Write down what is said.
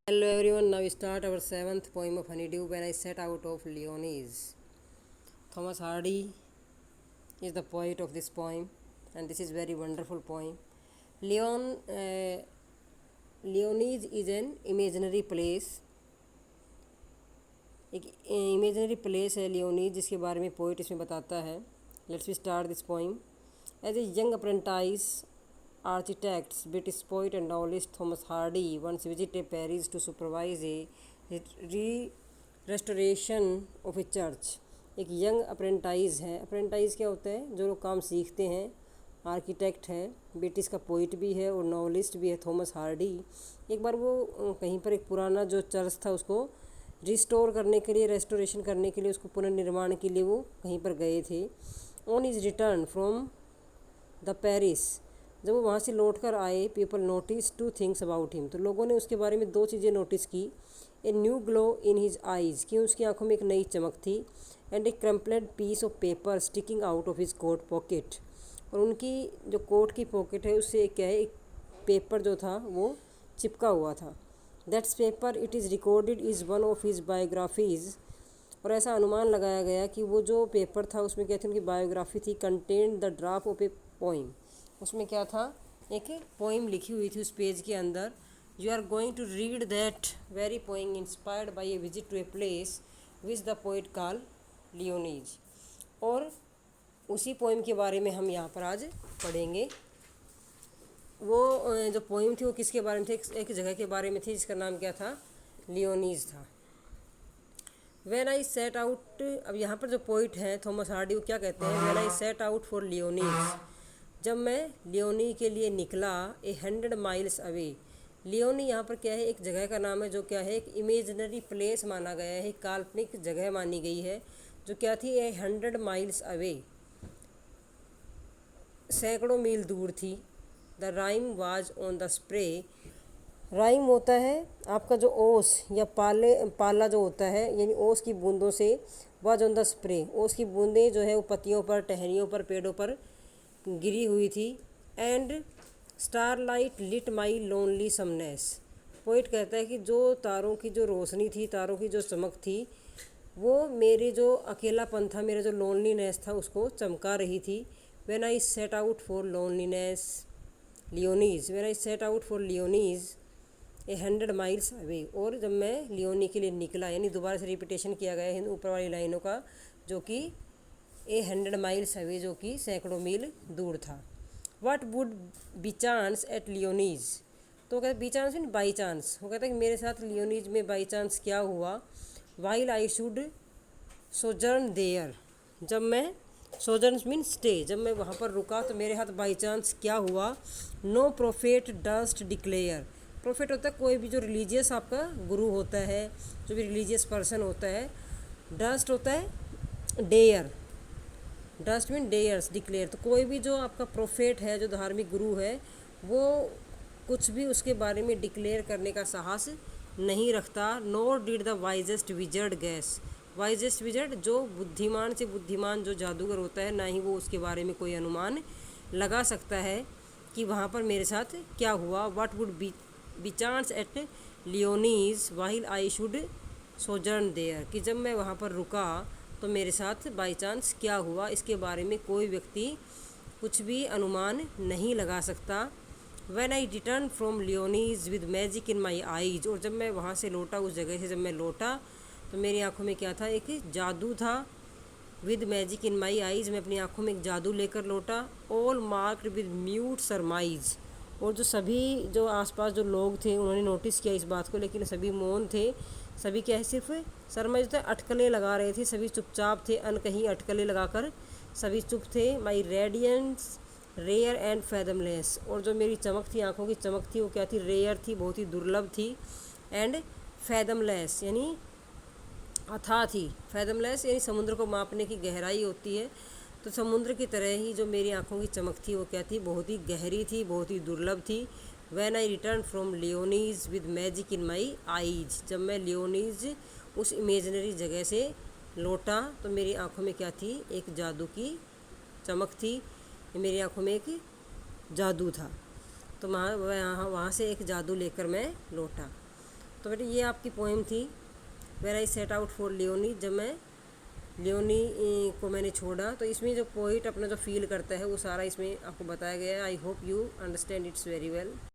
Hello everyone, now we start our seventh poem of Honeydew when I set out of Leonese. Thomas Hardy is the poet of this poem, and this is very wonderful poem. Leonese is an imaginary place. एक imaginary place है Lyonnesse, जिसके बारे में poet इसमें बताता है. Let's we start this poem. As a young apprentice architects, British poet and novelist Thomas Hardy once visited Paris to supervise a restoration of a church. एक young apprentice है. Apprentice क्या होता है? जो लोग काम सीखते हैं. आर्किटेक्ट है, ब्रिटिश का पोइट भी है और नॉवलिस्ट भी है थॉमस हार्डी. एक बार वो कहीं पर एक पुराना जो चर्च था उसको रिस्टोर करने के लिए, रेस्टोरेशन करने के लिए, उसको पुनर्निर्माण के लिए वो कहीं पर गए थे. On is return from the Paris, जब वो वहाँ से लौट कर आए, people notice two things about him, तो लोगों ने उसके बारे में दो चीज़ें नोटिस की. A new glow in his eyes, कि उसकी आंखों में एक नई चमक थी. And a crumpled piece of paper sticking out of his coat pocket, और उनकी जो कोट की पॉकेट है उससे क्या है, एक पेपर जो था वो चिपका हुआ था. That's paper it is recorded is one of his biographies, और ऐसा अनुमान लगाया गया कि वो जो पेपर था उसमें क्या थी, उनकी बायोग्राफी थी. Content the draft of A poem, उसमें क्या था, एक पोइम लिखी हुई थी उस पेज के अंदर. You are going to read that very poem inspired by a visit to a place which the poet call Lyonnesse. और उसी पोइम के बारे में हम यहाँ पर आज पढ़ेंगे. वो जो पोइम थी वो किसके बारे में थी? एक जगह के बारे में थी जिसका नाम क्या था, लियोनीज था. व्हेन आई सेट आउट, अब यहाँ पर जो पोइट हैं थॉमस हार्डी वो क्या कहते हैं, when I set out for Lyonnesse, जब मैं लियोनी के लिए निकला. 100 माइल्स अवे, लियोनी यहाँ पर क्या है, एक जगह का नाम है जो क्या है, एक इमेजनरी प्लेस माना गया है, काल्पनिक जगह मानी गई है, जो क्या थी, 100 माइल्स अवे, सैकड़ों मील दूर थी. The rhyme was on the spray, rhyme होता है आपका जो ओस या पाला जो होता है, यानी ओस की बूंदों से. वाज ऑन द स्प्रे, ओस की बूंदें जो है वो पत्तियों पर, टहनियों पर, पेड़ों पर गिरी हुई थी. And starlight lit my lonesomeness, poet कहता है कि जो तारों की जो रोशनी थी, तारों की जो चमक थी, वो मेरे जो अकेलापन था, मेरा जो लोनलीनेस था, उसको चमका रही थी. When I set out for loneliness Lyonnesse, when I set out for Lyonnesse 100 miles away, और जब मैं लियोनी के लिए निकला, यानी दोबारा से रिपीटेशन किया गया है ऊपर वाली लाइनों का, जो कि 100 माइल्स अवे, जो कि सैकड़ों मील दूर था. What would be chance at Lyonnesse, तो कहते be chance mean by chance, वो कहता है कि मेरे साथ लियोनीज में बाई चांस क्या हुआ. While I should sojourn there, जब मैं, सोजर्न मीन स्टे, जब मैं वहाँ पर रुका तो मेरे हाथ बाई चांस क्या हुआ. No prophet durst declare, prophet होता है कोई भी जो रिलीजियस आपका गुरु होता है, जो भी रिलीजियस पर्सन होता है. डस्ट होता है dare, durst mean dares, declare, तो कोई भी जो आपका प्रोफेट है, जो धार्मिक गुरु है, वो कुछ भी उसके बारे में डिक्लेयर करने का साहस नहीं रखता. Nor did the wisest wizard guess, wisest wizard जो बुद्धिमान से बुद्धिमान जो जादूगर होता है, ना ही वो उसके बारे में कोई अनुमान लगा सकता है कि वहाँ पर मेरे साथ क्या हुआ. What would be chance at Lyonnesse while I should sojourn there, कि जब मैं वहाँ पर रुका तो मेरे साथ बाई चांस क्या हुआ, इसके बारे में कोई व्यक्ति कुछ भी अनुमान नहीं लगा सकता. When I return from Lyonnesse with magic in my eyes, और जब मैं वहाँ से लौटा, उस जगह से जब मैं लौटा, तो मेरी आंखों में क्या था, एक जादू था. With magic in my eyes, मैं अपनी आंखों में एक जादू लेकर लौटा. ऑल मार्क्ड विद म्यूट सरमाइज, और जो सभी जो आसपास जो लोग थे उन्होंने नोटिस किया इस बात को, लेकिन सभी मौन थे. सभी क्या है, सिर्फ शर्मा जो थे अटकलें लगा रहे थे, सभी चुपचाप थे, अनकहीं अटकलें लगाकर सभी चुप थे. माई रेडियंस रेयर एंड फैदमलेस, और जो मेरी चमक थी, आंखों की चमक थी, वो क्या थी, रेयर थी, बहुत ही दुर्लभ थी. एंड फैदमलेस यानी अथाह थी. फैदमलेस यानी समुद्र को मापने की गहराई होती है, तो समुद्र की तरह ही जो मेरी आंखों की चमक थी वो क्या थी, बहुत ही गहरी थी, बहुत ही दुर्लभ थी. When I return from Lyonnesse with magic in my eyes, जब मैं लियोनीज उस इमेजनरी जगह से लौटा तो मेरी आंखों में क्या थी, एक जादू की चमक थी, मेरी आंखों में एक जादू था. तो वहाँ से एक जादू लेकर मैं लौटा. तो बेटे ये आपकी पोएम थी, where I set out for Lyonnesse, जब मैं लियोनी को मैंने छोड़ा। तो इसमें जो पोइट अपना जो फील करता है वो सारा इसमें आपको बताया गया है। I hope you understand it's very well.